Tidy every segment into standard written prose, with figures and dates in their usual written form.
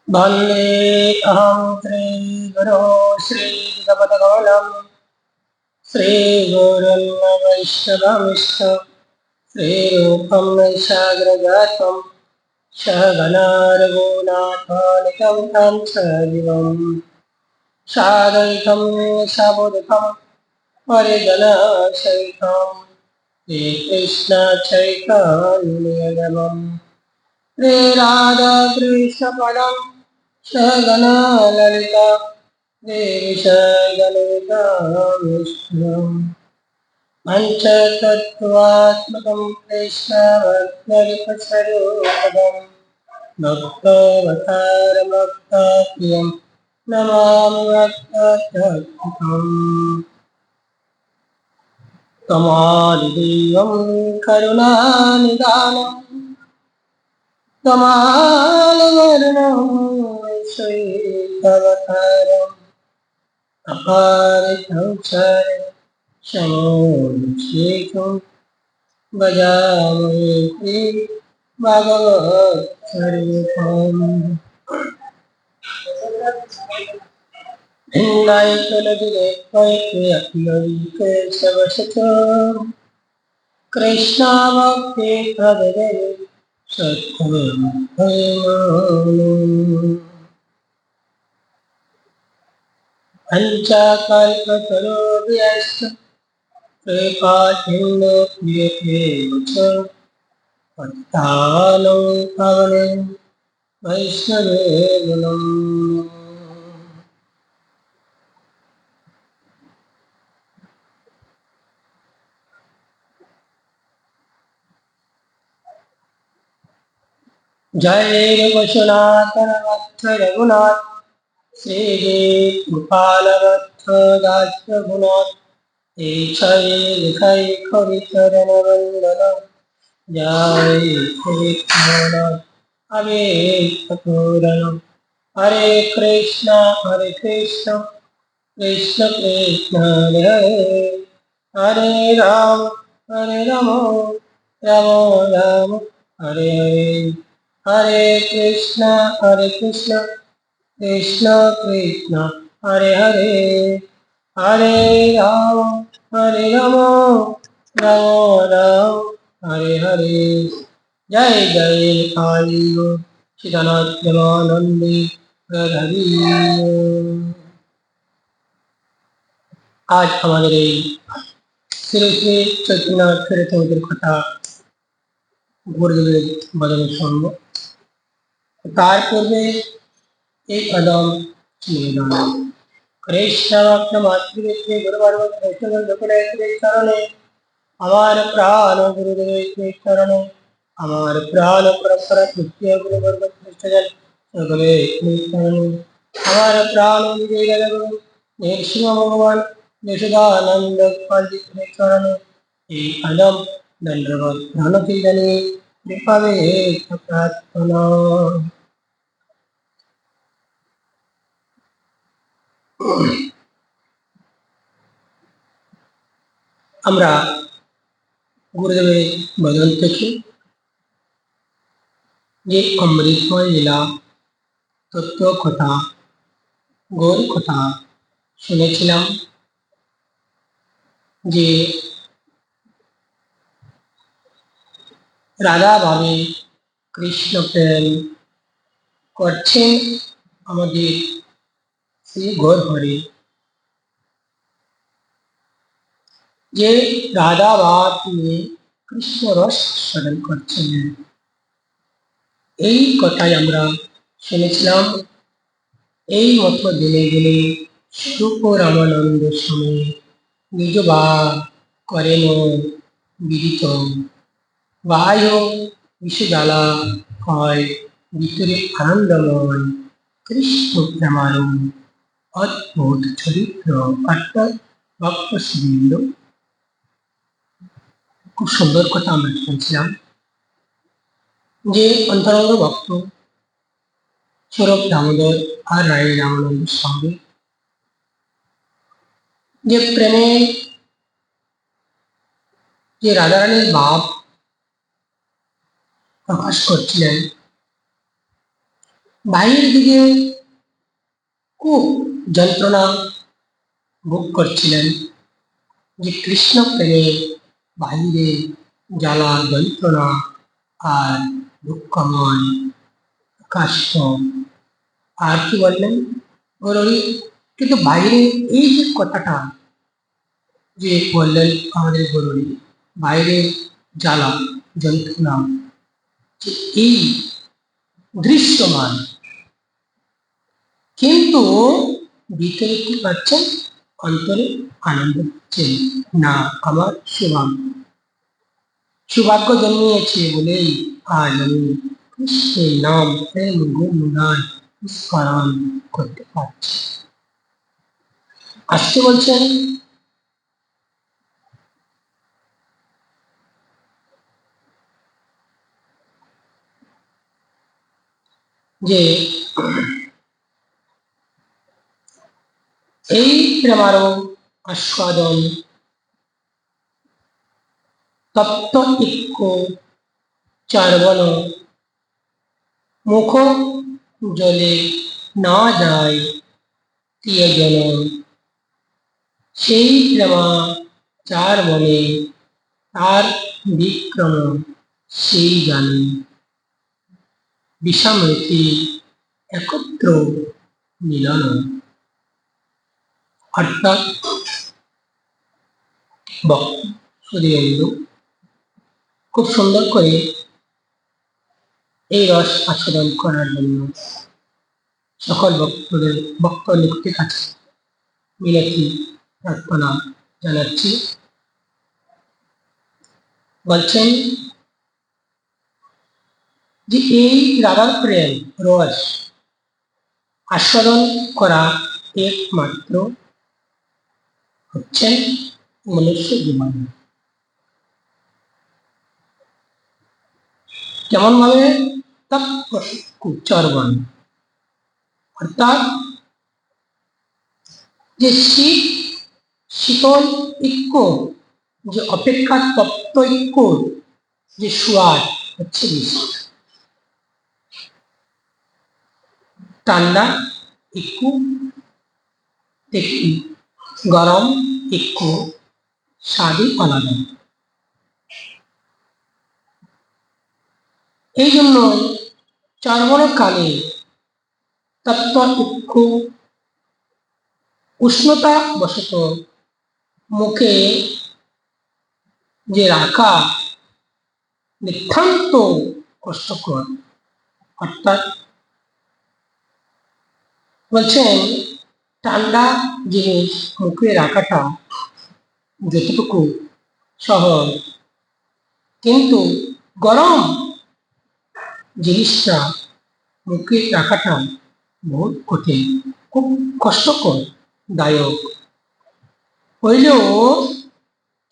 वन्दे अहं श्रीगुरो श्रीगवद्गमनं श्रीगुरुं वैष्णवंश्च श्रीरूपं साग्रजातं सहगणा रघुनाथान्वितं तं सजीवं साद्वैतं समुदितं परिजनसहितं श्रीकृष्णचैतन्यदेवं श्रीराधाकृष्णपदं सहगणा ललिता देवी सहगणिता विष्णुम् पञ्चतत्त्वात्मकं कृष्णभक्तिस्वरूपं भक्तवतारमक्तप्रियं नमामि भक्तजगद्गुरुम् त्वमादिदेवं करुणानिधानं त्वमादिवर्णं श्रीभवतारम् अपारितौचार्य शमोषेतुं भजामहे भगवत्स्वरूपम् भिन्नैकलविलेपैकेयकेशवशतो कृष्णाभक्तिप्रदये सत्त्वं पञ्चकल्पतरुभ्यश्च कृपासिन्धो प्रियते पत्तानो पवने वैष्णवेगुणम् जय वशुनाथ रघुनाथ श्रीदेव गोपाल दास रघुनाथ ईक्षय लिखय कविचरण वंदन जय श्री कृष्ण हरे कपूरन हरे कृष्ण कृष्ण कृष्ण हरे हरे हरे राम राम राम हरे हरे हरे कृष्ण कृष्ण कृष्ण हरे हरे हरे राम राम राम हरे हरे जय जय काली सीतानाथ प्रेमानंदी हरि आज हमारे श्री श्री चैतन्य चरितमृतेर कथा गुरुदेवेर बदने शुनब तार पूर्वे एक अदम निवेदन कृष्ण भक्त मातृ गुरुवर चरणे আমার প্রাণ গুরুদেবের চরণে আমার প্রাণ পরস্পর তৃতীয় গুরুবর্গ খ্রিস্টজন সকলে চরণে আমার প্রাণ বিজয় গুরু নৃসিংহ ভগবান যশোদানন্দ পালজিতের চরণে এই আদম দণ্ডবত প্রণতি জানিয়ে কৃপাবে প্রার্থনা। আমরা গুরুদেবের বদন থেকে যে অমৃতময় লীলা তত্ত্ব কথা গৌর কথা শুনেছিলাম, যে রাধাভাবে কৃষ্ণ প্রেম করছেন আমাদের শ্রী গৌর হরে, যে রাধাভাব নিয়ে কৃষ্ণ রস স্মরণ করছেন, এই কথাই আমরা শুনেছিলাম। এই মতো দিনে দিনে সুখ রামানন্দ স্বামী নিজ ভাব করেন বিদিত বাহ্য বিষজ্বালা হয় ভিতরে আনন্দময় কৃষ্ণ প্রেমারম অদ্ভুত চরিত্র অর্থাৎ ভক্ত শ্রীবৃন্দ। খুব সুন্দর কথা আমরা শুনছিলাম, যে অন্তরঙ্গ ভক্ত স্বরূপ দামোদর আর রানী রামানন্দের সঙ্গে যে প্রেমে যে রাধারানীর ভাব প্রকাশ করছিলেন, বাইরের দিকে খুব যন্ত্রণা ভোগ করছিলেন, যে কৃষ্ণ প্রেমে বাহিরে জ্বালা যন্ত্রণা আর দুঃখময় কষ্ট। আর কি বললেন গৌরী, কিন্তু বাইরে এই যে কথাটা যে বললেন আমাদের গৌরী, বাইরে জ্বালা যন্ত্রণা, যে এই দৃশ্যমান, কিন্তু ভিতরে কি পাচ্ছেন, অন্তরে আনন্দ পাচ্ছেন না। আমার সৌভাগ্য জন্মিয়েছে বলেই আজ আমি কৃষ্ণের নাম প্রেম গুণগান স্মরণ করতে পারছি। আসতে বলছেন যে এই প্রেমারও আস্বাদন তপ্ত ইক্ষ চারবন মুখ জলে না যায় প্রিয়জন, সেই প্রেমা চার বনে তার বিক্রম সেই জানে, বিষামৃতি একত্র মিলন। অর্থাৎ সুধীরেন্দু খুব সুন্দর করে এই রস আস্বাদন করার জন্য সকল ভক্তদের কাছে মিনতি প্রার্থনা জানাচ্ছি। বলছেন যে এই রাধার প্রেম রস আস্বাদন করা একমাত্র হচ্ছেন মনুষ্য জীবন। কেমন ভাবে, চর্বণ, অর্থাৎ যে শীতল ইক্ষ, যে অপেক্ষা তপ্ত ইক্ষ যে সুয়াদ হচ্ছে বেশি, ঠান্ডা ইক্ষ একটি, গরম ইক্ষ স্বাদই আলাদা। এই জন্য চর্বণকালে তপ্ত ইক্ষ উষ্ণতা বশত মুখে যে রাখা নিতান্ত কষ্টকর। অর্থাৎ বলছেন ঠান্ডা জিনিস মুখে রাখাটা যতটুকু সহজ, কিন্তু গরম জিনিসটা মুখে রাখাটা বহুত কঠিন, খুব কষ্টকর দায়ক হইলেও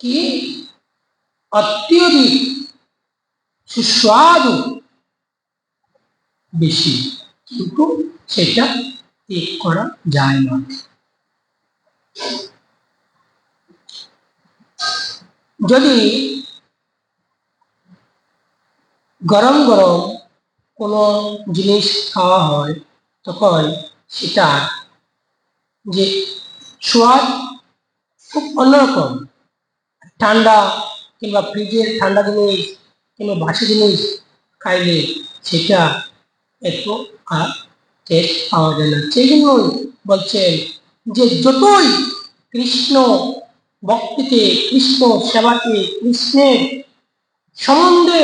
কি অত্যধিক সুস্বাদু বেশি, কিন্তু সেটা ত্যাগ করা যায় না। যদি গরম গরম কোনো জিনিস খাওয়া হয় তখন সেটার যে স্বাদ খুব অন্যরকম। ঠান্ডা কিংবা ফ্রিজের ঠান্ডা জিনিস কিংবা বাসি জিনিস খাইলে সেটা একটু আর টেস্ট পাওয়া যায় না। সেই জন্যই বলছেন যে যতই কৃষ্ণ ভক্তিতে, কৃষ্ণ সেবাতে, কৃষ্ণের সম্বন্ধে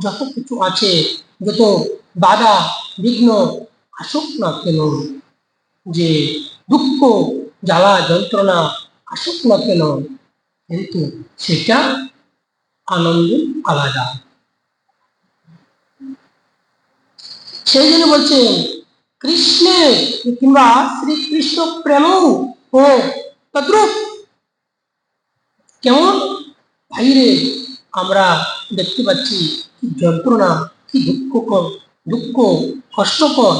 যত কিছু আছে, যত বাধা বিঘ্ন আসুক না কেন, যে দুঃখ জ্বালা যন্ত্রণা আসুক না কেন, কিন্তু সেটা আনন্দ আলাদা। সেই জন্য বলছেন কৃষ্ণের কিংবা শ্রীকৃষ্ণ প্রেম ও তদ্রূপ। কেমন বাইরে আমরা দেখতে পাচ্ছি কি যন্ত্রণা, কি দুঃখ কষ্টকর,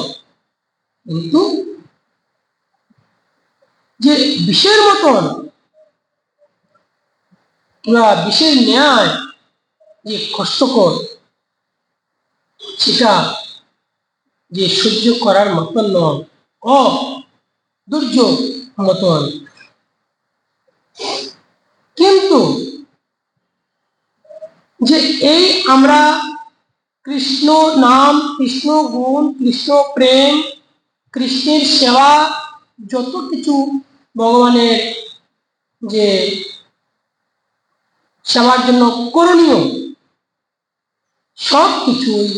কিন্তু যে বিষের মতন কিংবা বিষের ন্যায় যে কষ্টকর, সেটা যে সহ্য করার মতন নয়, দুর্যোগ মতন। কিন্তু যে এই আমরা কৃষ্ণ নাম, কৃষ্ণ গুণ, কৃষ্ণ প্রেম, কৃষ্ণের সেবা, যত কিছু ভগবানের যে সেবার জন্য করণীয়, সব কিছুই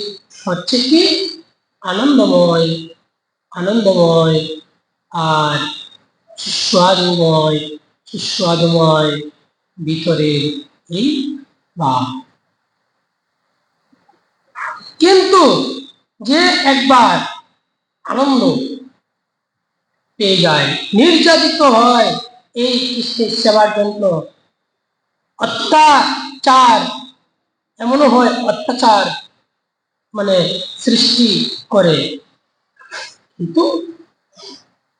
হচ্ছে কি আনন্দময়, আনন্দময় আর সুস্বাদুময়, সুস্বাদুময় ভিতরের এই ভাব। কিন্তু যে একবার আনন্দ পেয়ে যায়, নির্যাতিত হয় এই কৃষ্ণের সেবার জন্য, অত্যাচার, এমনও হয় অত্যাচার মানে সৃষ্টি করে, কিন্তু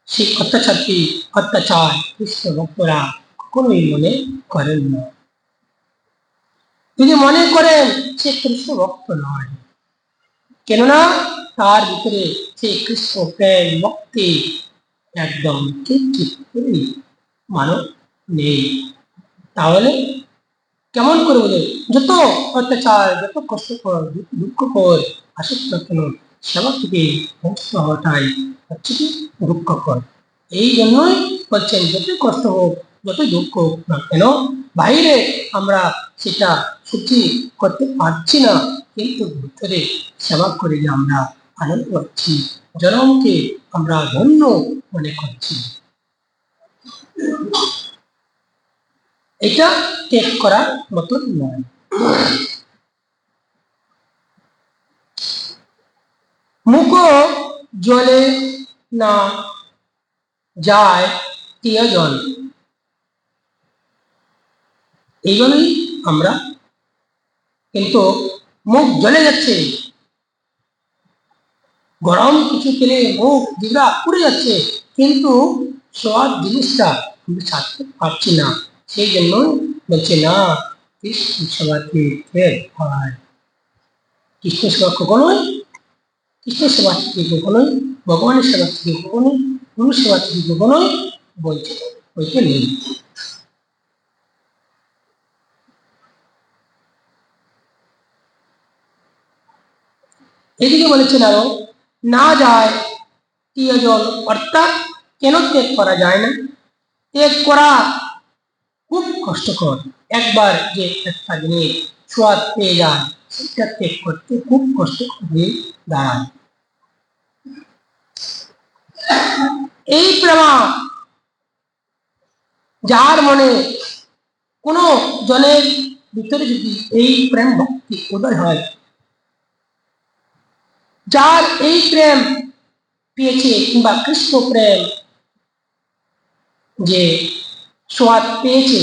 সেই অত্যাচার কৃষ্ণ ভক্তরা কখনোই মনে করেন না। যদি মনে করেন সে কৃষ্ণ ভক্ত নয়, কেননা তার ভিতরে সেই কৃষ্ণ প্রেম ভক্তি একদম ঠিক মানব নেই। তাহলে কেমন করে বলে যত অত্যাচার, যত কষ্টকর, দুঃখকর আসুক না কেন, সেবা থেকে মুক্ত হওয়াটাই হচ্ছে কি দুঃখকর। এই জন্যই বলছেন যত কষ্ট হোক, যত দুঃখ হোক না কেন, বাইরে আমরা সেটা সহ্য করতে পারছি না, কিন্তু ভিতরে সেবা করে যে আমরা আনন্দ পাচ্ছি, জনমকে আমরা ধন্য মনে করছি, এটা ত্যাগ করার মতন নয়। মুখ জলে না যায় প্রিয়জন, এইগুলোই আমরা, কিন্তু মুখ জ্বলে যাচ্ছে, গরম কিছু খেলে মুখ জিভা পুড়ে যাচ্ছে, কিন্তু সব জিনিসটা আমরা ছাড়তে পারছি না। সেই জন্য বলছে না, কৃষ্ণ সেবাতে হয়, কৃষ্ণ সেবা কখনোই, কৃষ্ণের সেবা থেকে কখনোই, ভগবানের সেবা থেকে কখনোই, গুরু সেবা থেকে কখনোই বঞ্চিত হইতে নেই। এদিকে বলেছেন আরো, না যায় প্রিয়জন, অর্থাৎ কেন ত্যাগ করা যায় না? ত্যাগ করা খুব কষ্টকর। একবার যে একটা জিনিস স্বাদ পেয়ে যায়, সেটা ত্যাগ করতে খুব কষ্ট হয়ে দাঁড়ায়। এই প্রেমা যার মনে কোনো জনের ভিতরে যদি এই প্রেম ভক্তি উদয় হয়, যার এই প্রেম পেয়েছে কিংবা কৃষ্ণ প্রেম যে স্বাদ পেয়েছে,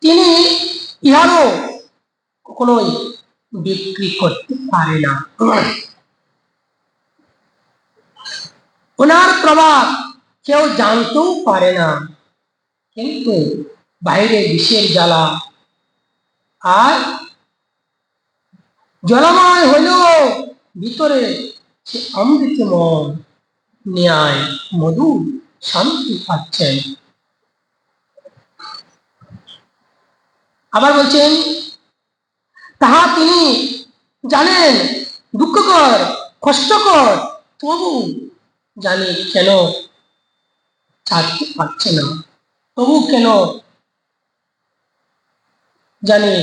তিনি ইহারও কখনোই বিক্রি করতে পারে না। ওনার প্রভাব কেউ জানতেও পারে না, কিন্তু বাইরে বিষের জ্বালা আর জলময় হলেও ভিতরে সে অমৃতময় ন্যায় মধুর শান্তি পাচ্ছেন। আবার বলছেন, তাহা তিনি জানেন দুঃখকর, কষ্টকর, তবু জানি কেন ছাড়তে পারছে না, তবু কেন জানি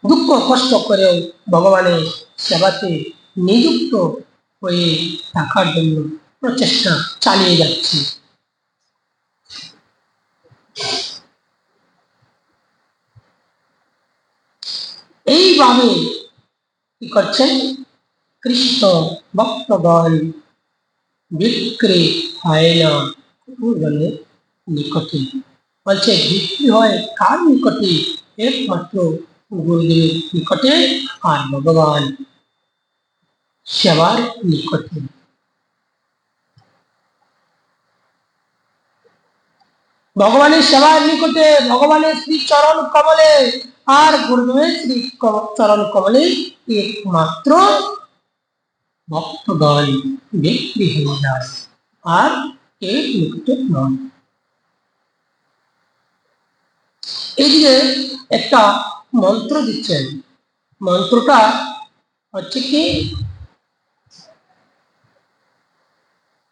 দুঃখ কষ্ট করেও ভগবানের সেবাতে নিযুক্ত হয়ে থাকার জন্য প্রচেষ্টা চালিয়ে যাচ্ছে। এইভাবে কি করছেন কৃষ্ণ ভক্তগণ, বিক্রি হয় না গুরুজনের নিকটে। বলছে বিক্রি হয় কার নিকটে? একমাত্র গুরুদেবের নিকটে আর ভগবান সেবার নিকটে। ভগবানের সেবার নিকটে, ভগবানের শ্রী চরণ কমলে আর গুরুদেবের শ্রী চরণ কমলে একমাত্র ভক্তগণ বিক্রি হয়ে যায়, আর এর নিকটে নয়। এইদিকে একটা মন্ত্র দিচ্ছেন, মন্ত্রটা হচ্ছে কি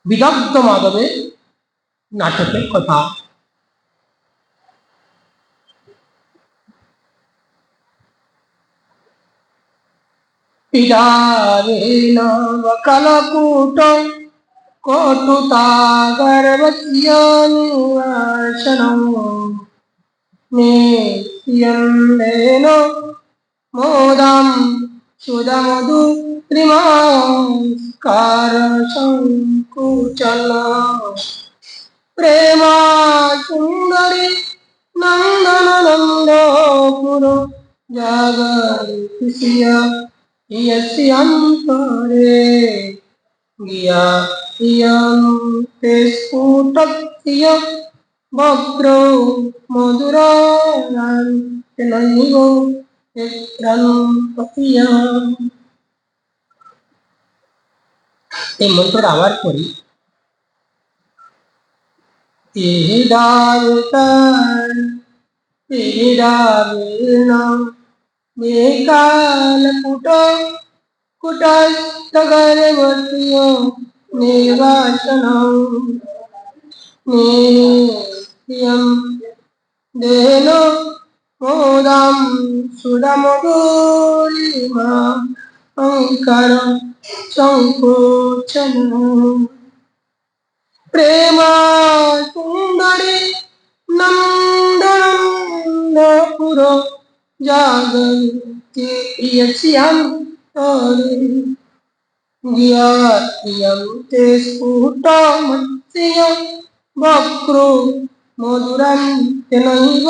বিদগ্ধ মাধবের নাটকের কথা। পিদারেণ কালকূটং কটুতাগর্ভস্যনুশাসনং নিষ্ক্রিয়ন্তেন মোদম সুধমধু ত্রিমাস্কারসংকুচন প্রেমা সুন্দরী নন্দন নন্দপুর জাগরিষ্য यस्यन्तरे ज्ञायन्ते स्फुटस्य वक्रो मधुरायनैव चित्रन्पतिया। এই মন্ত্রটা আবার করি। কালকুট কুটস্থগর্ভস্য নির্বাসনং নিষ্ক্রিয়ং দেহেন মোদম সুধমধুরিমা অঙ্কার সংকোচনং প্রেমা সুন্দরী নন্দনপুর জাগরিতে यस्यन्तरे ज्ञायन्ते स्फुटमस्य वक्रो मधुरं तेनैव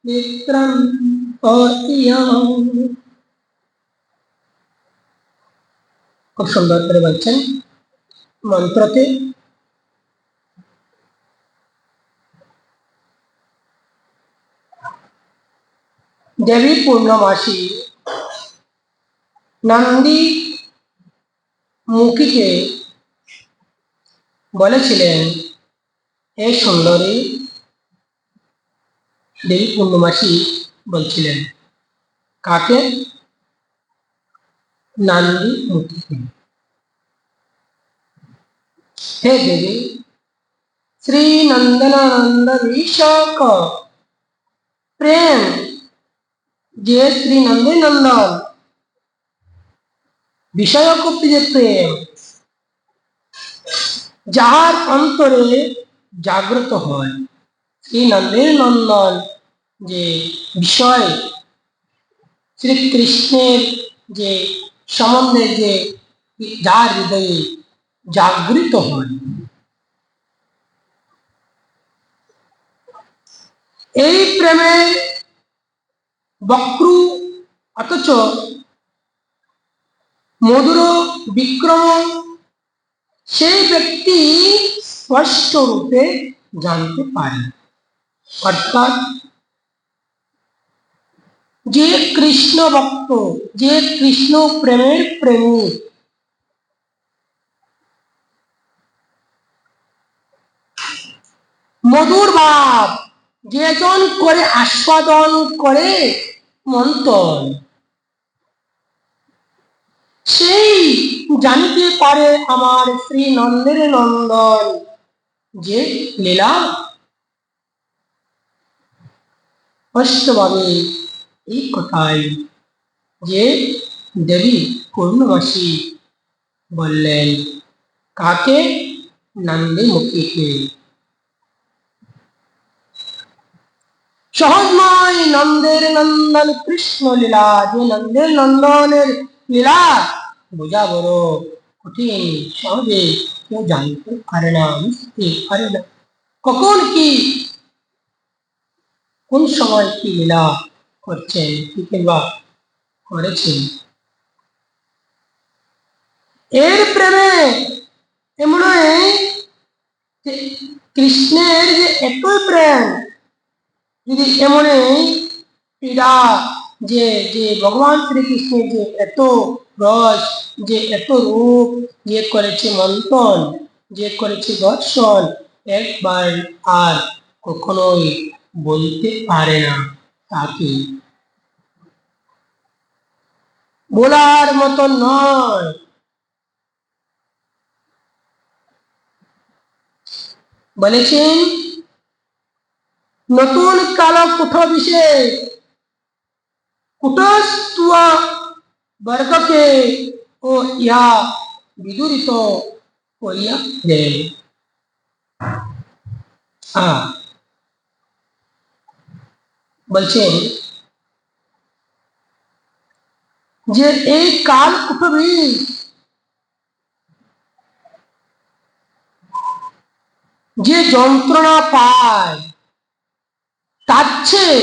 विक्रम्पतिया। খুব সুন্দর করে বলছেন মন্ত্রতে। দেবী পূর্ণমাসী নন্দী মুখীকে বলেছিলেন, হে সুন্দরী। দেবী পূর্ণমাসী বলছিলেন কাকে? নন্দী মুখীকে, হে দেবী, শ্রী নন্দনানন্দীশক প্রেম যে শ্রী নন্দী নন্দন বিষয়ক যে প্রেম যাহার অন্তরে জাগ্রত হয়, শ্রী নন্দের নন্দন যে বিষয় শ্রীকৃষ্ণের যে সম্বন্ধে যে যার হৃদয়ে জাগৃত হয়, এই প্রেমে বক্রু অথচ মধুর বিক্রম সেই ব্যক্তি স্পষ্ট রূপে জানতে পারে। অর্থাৎ যে কৃষ্ণ ভক্ত, যে কৃষ্ণ প্রেমের প্রেমিক, মধুর ভাব যেজন করে আস্বাদন করে মন্থন, সেই জানিতে পারে আমার শ্রী নন্দের নন্দন যে লীলা। স্পষ্টভাবে এই কথাই যে দেবী পূর্ণমাসী বললেন কাকে? নন্দী মুখীকে। সহজময় নন্দের নন্দন কৃষ্ণ লীলা, যে নন্দের নন্দনের লীলা বোঝা বড় কঠিন, সহজে কেউ জানতে পারে না, বুঝতে পারে না। কখন কি কোন সময় কি লীলা করছেন, কি কিংবা করেছেন। এর প্রেমে এমন কৃষ্ণের যে এতই প্রেম, যদি এমনই পীড়া যে যে ভগবান শ্রীকৃষ্ণের যে এত রস, যে এত রূপ, যে করেছে মন্থন, যে করেছে দর্শন, একবার আর কখনোই বলতে পারে না, তাকে বলার মতো নয়। বলেছেন নতুন কালো কুঠো বিশেষ কুটস্তুয়া বর্গকে ও ইহা বিদুরিত করিয়া দেন। বলছেন যে এই কাল কুটবি যে যন্ত্রণা পায়, তার চেয়ে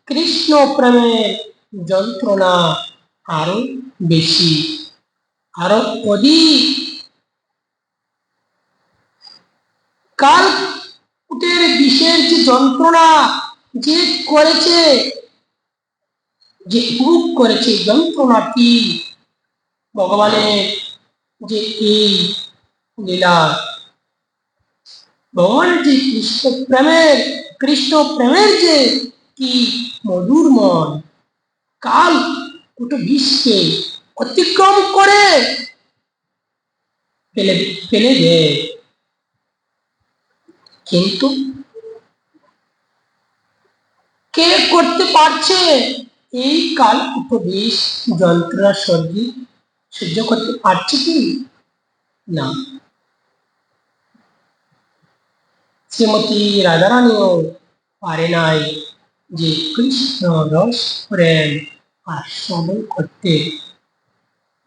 কৃষ্ণ প্রেমের যন্ত্রণা আরো বেশি, আরো অধিক। কালকুটের বিষের যে যন্ত্রণা যে করেছে, যে ভোগ করেছে যন্ত্রণাটি, ভগবানের যে এই লীলা, ভগবানের যে কৃষ্ণ প্রেমের যে কি মধুর মন, কাল কুটো বিষকে অতিক্রম করে ফেলে দেয়। কিন্তু কে করতে পারছে এই কাল কুটো বিষ যন্ত্রণা সহ্য করতে পারছে কি না? শ্রীমতী রাধারানীও পারে নাই যে কৃষ্ণ রস প্রেম আস্বাদন করতে,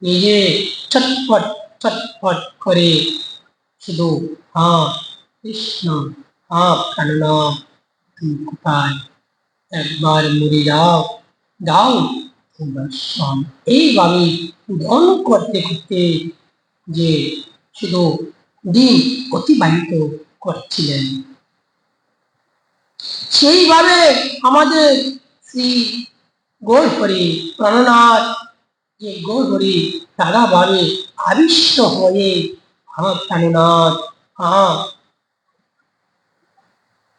নিজে ছটফট ছটফট করে শুধু হা কৃষ্ণ, হা প্রাণনাথ, তুমি কোথায়, একবার মরে যাও, দাও দর্শন। এইভাবে ধন করতে করতে যে শুধু দিন অতিবাহিত করছিলেন। সেইভাবে আমাদের শ্রী গৌরহরি প্রাণনাথ যে গৌরহরি তারাভাবে আবিষ্ট হয়ে আমার প্রাণনাথ,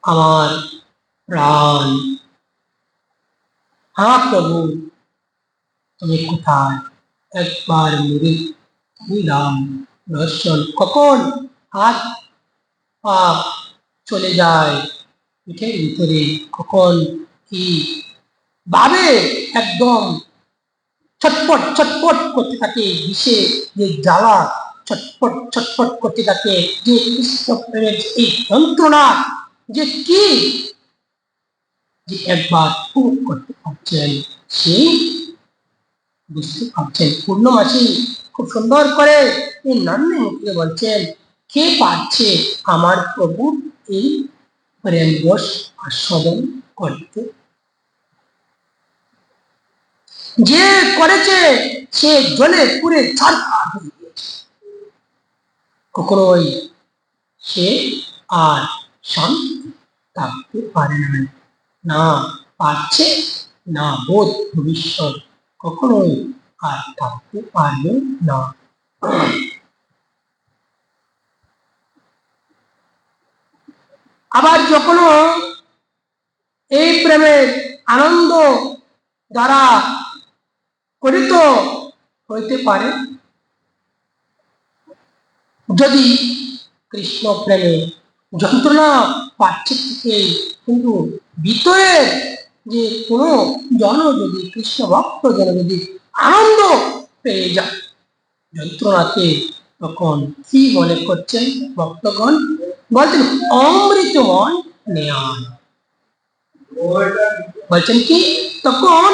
আমার প্রাণ, প্রভু তুমি কোথায়, একবার মুড়ি দিলাম দর্শন। কখন হাত পা চলে যায় পিঠের ভিতরে, কখন কি ভাবে একদম ছটপট ছটপট করতে থাকে, বিষে যে জ্বালা ছটপট ছটপট করতে থাকে, যে কৃষ্ণপ্রেমের এই যন্ত্রণা যে কি, যে একবার উপভোগ করতে পারছেন, সেই বুঝতে পারছেন। পূর্ণমাসী খুব সুন্দর করে এই নান্যে মুখে বলছেন, কে পারছে আমার প্রভু এই প্রেম রস আস্বাদন করতে? যে করেছে সে জলে পুরে ছাড়খাড় হয়ে গিয়েছে, কখনোই সে আর শান্তি থাকতে পারে না পারছে, না বোধ ভবিষ্যৎ কখনোই আর থাকতে পারবে না। আবার যখন এই প্রেমের আনন্দ দ্বারা করিত হইতে পারে, যদি কৃষ্ণ প্রেমে যন্ত্রণা পাচ্ছে থেকে কিন্তু ভিতরে যে কোনো জন যদি কৃষ্ণ ভক্ত জন যদি আনন্দ পেয়ে যায় যন্ত্রণাতে, তখন কি মনে করছেন ভক্তগণ? বলছেন অমৃতময় নেয়ান। বলছেন কি তখন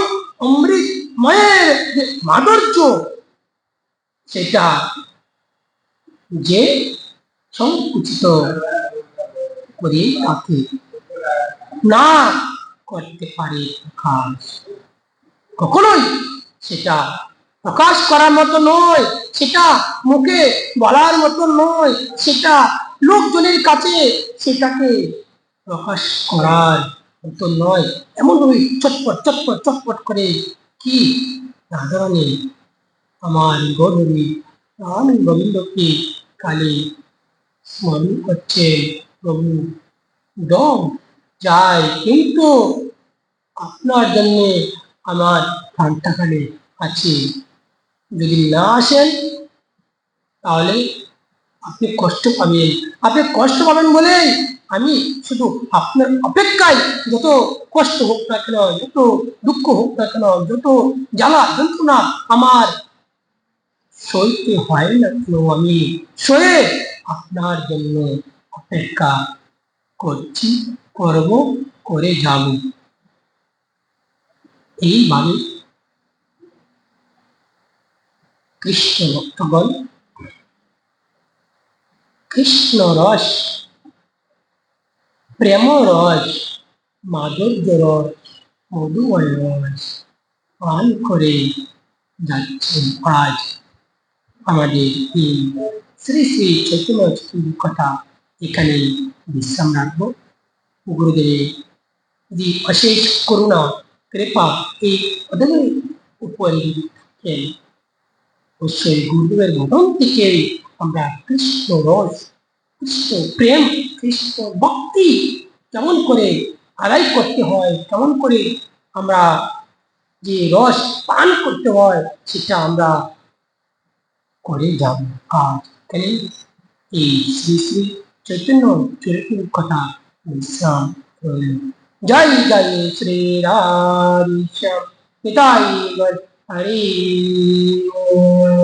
অমৃতময়ের যে মাধুর্য সেটা যে সংকুচিত করে তাকে না করতে পারে, কখনোই সেটা প্রকাশ করার মতো নয়, সেটা মুখে বলার মতো নয়, সেটা লোকজনের কাছে সেটাকে প্রকাশ করার মতো নয়। এমন ভাবে চটপট চটপট চটপট করে কি রাধারানী আমার গৌরী রাম গোবিন্দকে কালী স্মরণ করছে, প্রভু দম যায়, কিন্তু আপনার জন্য আমার ঘন্টাখানে আছে, যদি না আসেন তাহলে আপনি কষ্ট পাবেন। আপনি কষ্ট পাবেন বলেই আমি শুধু আপনার অপেক্ষায়, যত কষ্ট হোক না কেন, যত দুঃখ হোক না কেন, যত জ্বালা যন্ত্রণা আমার সইতে হয় না কেন, আমি সয়ে আপনার জন্য অপেক্ষা করছি, করব, করে যাব। এইভাবে কৃষ্ণ ভক্তগণ কৃষ্ণ রস, প্রেম রস, মাধুর্য রস, মধুময় রস পান করে যাচ্ছেন। আজ আমাদের এই শ্রী শ্রী চৈতন্য চরিতামৃতের কথা এখানে বিশ্রাম রাখবো। গুরুদেবের যে অশেষ করুণা কৃপা এই পদের উপরে থাকেন, অবশ্যই গুরুদেবের মতন থেকে আমরা কৃষ্ণ রস, কৃষ্ণ প্রেম, কৃষ্ণ ভক্তি কেমন করে আদায় করতে হয়, কেমন করে আমরা যে রস পান করতে হয়, সেটা আমরা করে যাব। আজ এখানে এই শ্রী শ্রী চৈতন্য চরিতামৃতের কথা বিশ্রাম রইল। জয় জয় শ্রী রাধেশ্যাম, নিতাই গৌর হরি ওম।